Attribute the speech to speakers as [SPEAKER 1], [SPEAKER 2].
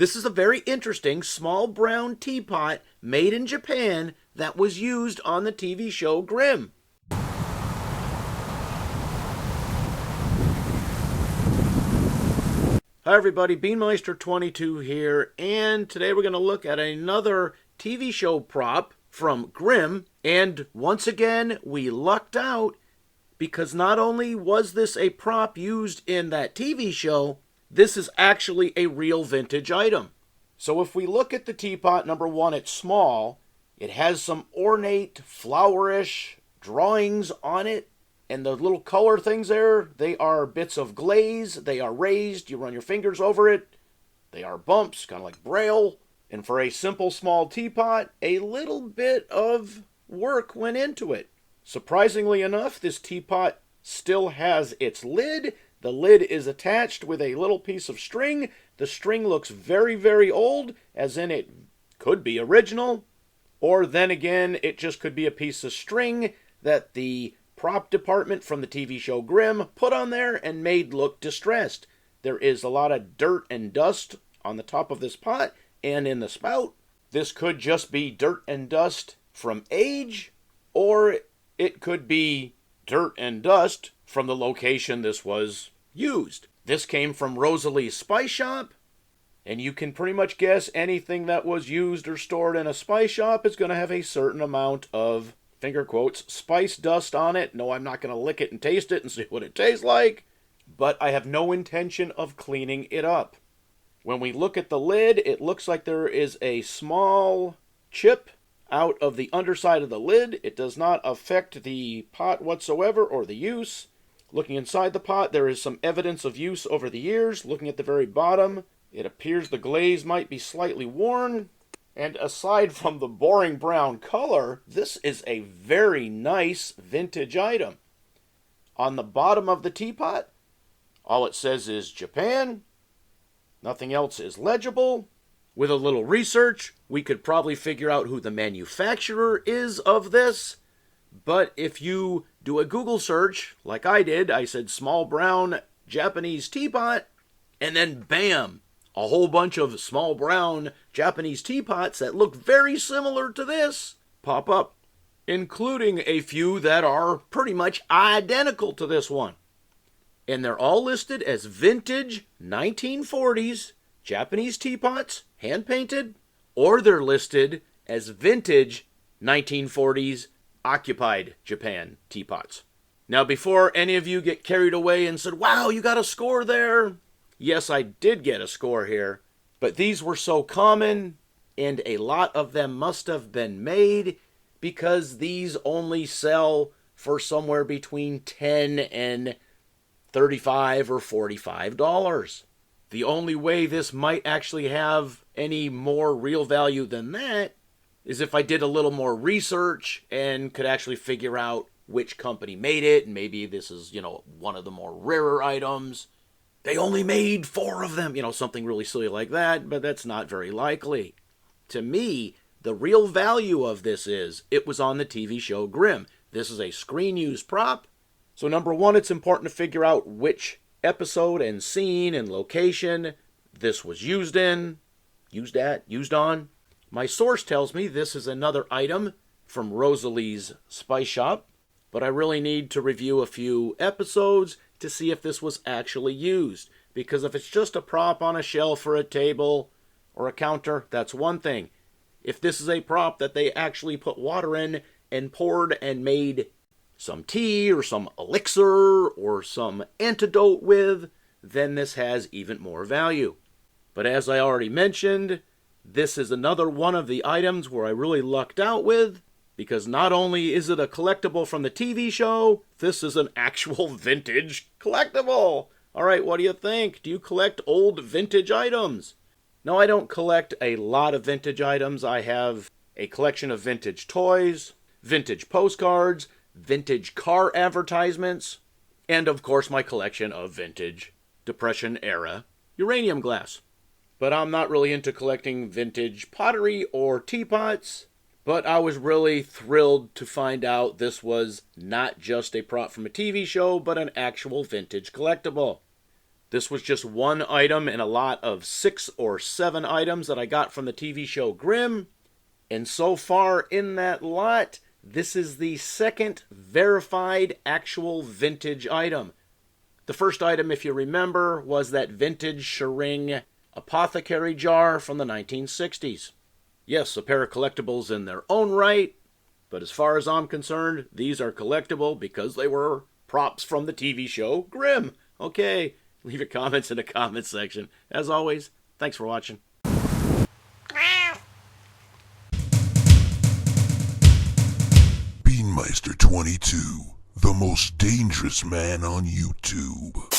[SPEAKER 1] This is a very interesting small brown teapot made in Japan that was used on the TV show Grimm. Hi everybody, Beanmeister22 here, and today we're going to look at another TV show prop from Grimm, and once again we lucked out because not only was this a prop used in that TV show, this is actually a real vintage item. So if we look at the teapot, number one, it's small, it has some ornate, flowerish drawings on it, and the little color things there, they are bits of glaze, they are raised, you run your fingers over it, they are bumps, kind of like braille. And for a simple small teapot, a little bit of work went into it. Surprisingly enough, this teapot still has its lid. The lid is attached with a little piece of string. The string looks very, very old, as in it could be original, or then again, it just could be a piece of string that the prop department from the TV show Grimm put on there and made look distressed. There is a lot of dirt and dust on the top of this pot and in the spout. This could just be dirt and dust from age, or it could be dirt and dust from the location this was used. This came from Rosalie's Spice Shop, and you can pretty much guess anything that was used or stored in a spice shop is going to have a certain amount of, finger quotes, spice dust on it. No, I'm not going to lick it and taste it and see what it tastes like, but I have no intention of cleaning it up. When we look at the lid, it looks like there is a small chip out of the underside of the lid. It does not affect the pot whatsoever or the use. Looking inside the pot, there is some evidence of use over the years. Looking at the very bottom, it appears the glaze might be slightly worn. And aside from the boring brown color, this is a very nice vintage item. On the bottom of the teapot, all it says is Japan. Nothing else is legible. With a little research, we could probably figure out who the manufacturer is of this. But if you do a Google search, like I did, I said small brown Japanese teapot, and then bam, a whole bunch of small brown Japanese teapots that look very similar to this pop up, including a few that are pretty much identical to this one. And they're all listed as vintage 1940s Japanese teapots, hand-painted, or they're listed as vintage 1940s occupied Japan teapots. Now, before any of you get carried away and said, wow, you got a score there. Yes, I did get a score here, but these were so common, and a lot of them must have been made because these only sell for somewhere between $10 and $35 or $45. The only way this might actually have any more real value than that is if I did a little more research and could actually figure out which company made it, and maybe this is, one of the more rarer items. They only made 4 of them, something really silly like that, but that's not very likely. To me, the real value of this is, it was on the TV show Grimm. This is a screen-used prop. So number one, it's important to figure out which episode and scene and location this was used in, used on. My source tells me this is another item from Rosalie's Spice Shop, but I really need to review a few episodes to see if this was actually used. Because if it's just a prop on a shelf or a table or a counter, that's one thing. If this is a prop that they actually put water in and poured and made some tea or some elixir or some antidote with, then this has even more value. But as I already mentioned, this is another one of the items where I really lucked out with, because not only is it a collectible from the TV show, this is an actual vintage collectible. All right, what do you think? Do you collect old vintage items? No, I don't collect a lot of vintage items. I have a collection of vintage toys, vintage postcards, vintage car advertisements, and of course my collection of vintage Depression-era uranium glass. But I'm not really into collecting vintage pottery or teapots, but I was really thrilled to find out this was not just a prop from a TV show, but an actual vintage collectible. This was just one item in a lot of 6 or 7 items that I got from the TV show Grimm. And so far in that lot, this is the second verified actual vintage item. The first item, if you remember, was that vintage Shering apothecary jar from the 1960s. Yes, a pair of collectibles in their own right, but as far as I'm concerned, these are collectible because they were props from the TV show Grimm. Okay, leave your comments in the comments section. As always, thanks for watching.
[SPEAKER 2] Beanmeister 22, the most dangerous man on YouTube.